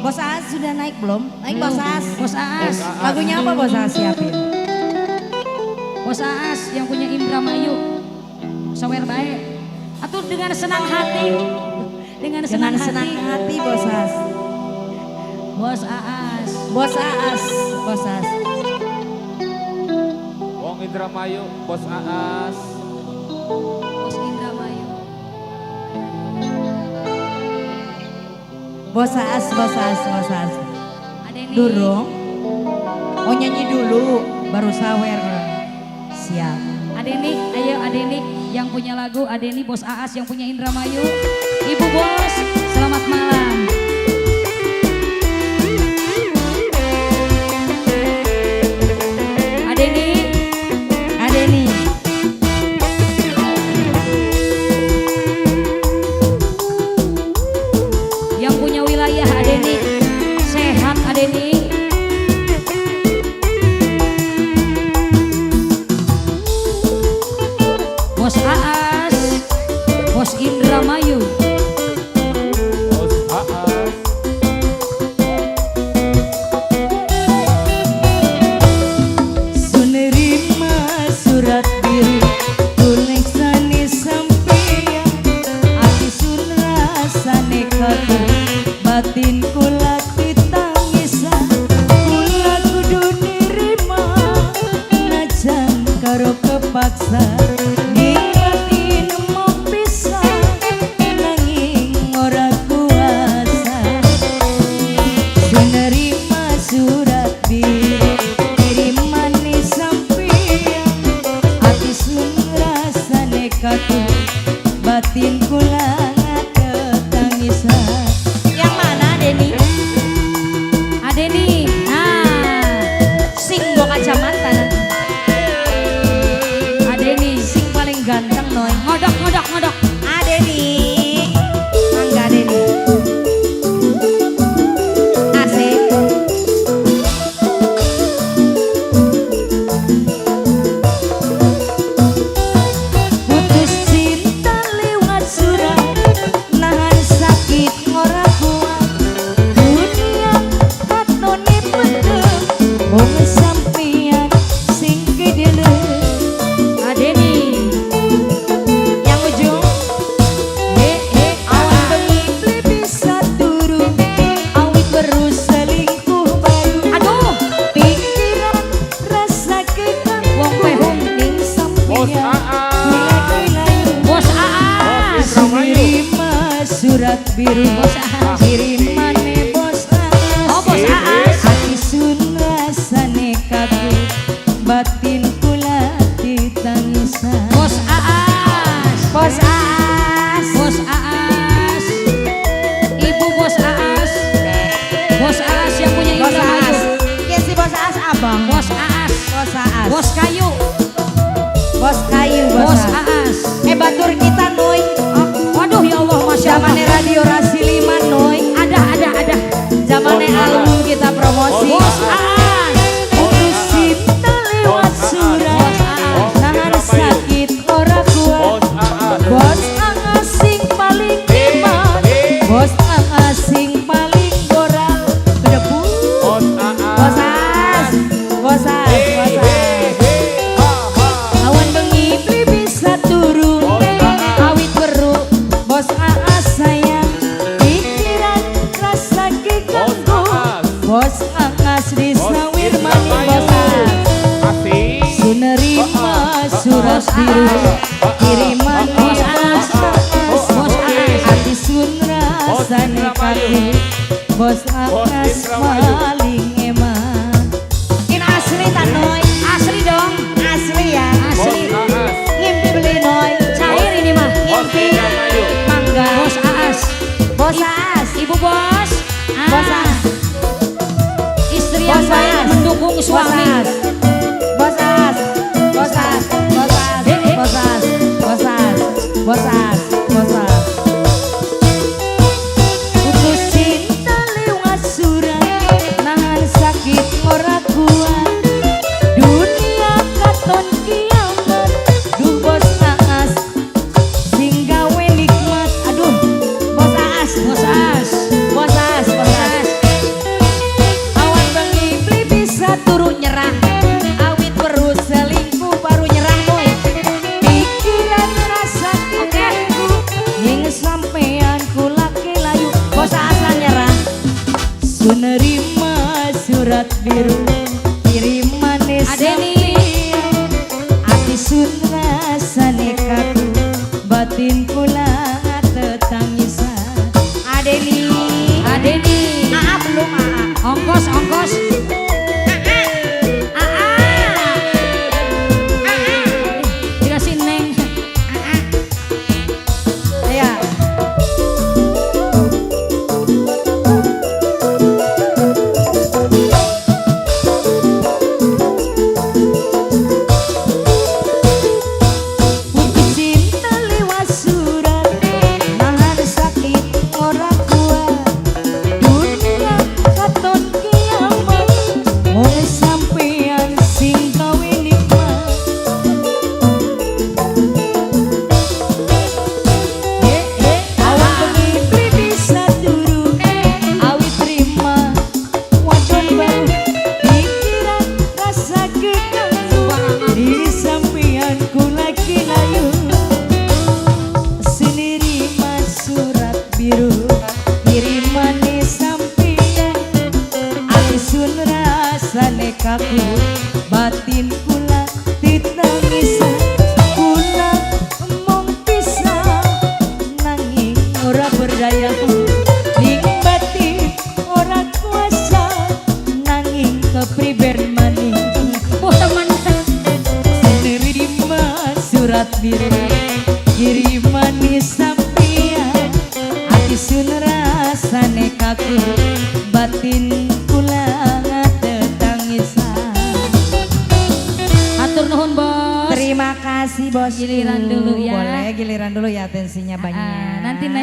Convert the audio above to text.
Bos Aas sudah naik belum? Naik Bos Aas. Bos Aas. Lagunya apa Bos Aas siapin? Bos Aas yang punya Indramayu. Sawer baik. Atau dengan senang hati. Dengan senang hati Bos Aas. Bos Aas. Bos Aas. Bos Aas. Wong Indramayu, Bos Aas. Bos Indramayu. Bos Aas, Bos Aas, Bos Aas. Adeni. Durung. Oh nyanyi dulu, baru sawer. Siap. Adeni, ayo Adeni yang punya lagu, Adeni Bos Aas yang punya Indramayu. Ibu Bos, selamat malam. Adeni, Adeni. yang punya wilayah Adeni, sehat Adeni. Bos Aas, Bos Indramayu. Bos Aas. Sunerima surat biru tulisannya sampeyan ati sun rasane katu batin kula ditangisan kula kudu nirima najan karo kepaksa ningati nemu pisan nanging ora kuasa sunerima surat biru kirimane sampeyan ati sun rasane katu batin kula tangisan. Yang mana Deni? Adeni, nah, Sing go kacamata. Adeni, Sing paling ganteng noy. ngodok, ngodok, ngodok. Adeni. Mangga Deni. Asik. Putus cinta lewat surat nahan sakit ngora kuat dunia katone pendem wong sampeyan sing kedele. Adeni, Yang ujung awan bengi bisa turun awit baru selingkuh baru aduh, pikiran rasa kekang wong pehung. ning Bos sampeyan Aas. Bos Aas, Terima surat biru Bos Aas. kirimane Bos Aas. Oh, Bos Aas. Hati sun rasane kaku batin kula ditangisan. Bos Aas, Bos Aas. Bos Aas, Ibu Bos Aas, Bos Aas yang punya Bos Aas. Indramayu. Ya si Bos Aas abang. Bos Aas, Bos Aas. Bos Kayu, Bos kayu Bos Aas. Aas. Batur kita noy. Waduh ya Allah, Masya Allah. Zamane radio Rasiliman noy. Ada. Zamane Bos Aas. album kita promosi. Bos Aas, Putus cinta lewat surat nahan sakit ora kuat. Bos Aas. Bos Aas sing paling iman. Bos Aas sing paling moral. Kedepu. Bos Bos Aas. Aas. Bos Aas. Bos Aas. Awan bengi beli bisa turun awit beru. Bos Aas sayang pikiran rasa keganggu. Bos Aas di sawir mani Bos Aas. Asik. Sunerima surat biru kiriman Bos Aas. Bos Aas. Hati sun rasane kaku Bos Aas paling eman. Ini asli tak noy? asli dong, Asli ya. Bos asli. Aas. Ngimpi beli noy. Cair ini mah. Bos Indramayu. Mangga. Bos Aas, Bos Aas. Ibu Bos. Bos Aas. Istri yang Bos baik Aas. mendukung suami. Bos Aas. Bos Aas. Bos Aas. Bos Aas. Bos Aas. Bos Aas. Bos Aas. Putus cinta lewat surat nahan sakit ora kuat. Dunia katon kiamat. Duh Bos Aas sing gawe nikmat. Aduh Bos Aas. Bos Aas, Bos Aas. Bos Aas. Sun nerima surat biru kiriman sampeyan ati sun rasane kaku batin kula tetangisan Adeni belum ongkos dikasih neng ya. Putus cinta lewat surat nahan sakit ora kuat dunia katon kiamat mulai sampeyan sing gawe nikmat awan bengi bisa turu awi terima wadon baru pikiran rasa keganggu di sampeyan ku lagi layu senirima surat biru kiriman sampeyan ati sun rasane kaku batin kula ditangisan kula mong pisah nanging ora berdaya ning batin ora kuasa nanging kepriben maning teman nerima surat biru kiriman sampeyan ati sun rasane kaku batin kula tetangisan. atur nuhun bos Terima kasih bos. Giliran dulu ya. Boleh giliran dulu ya, atensinya banyak. nanti naik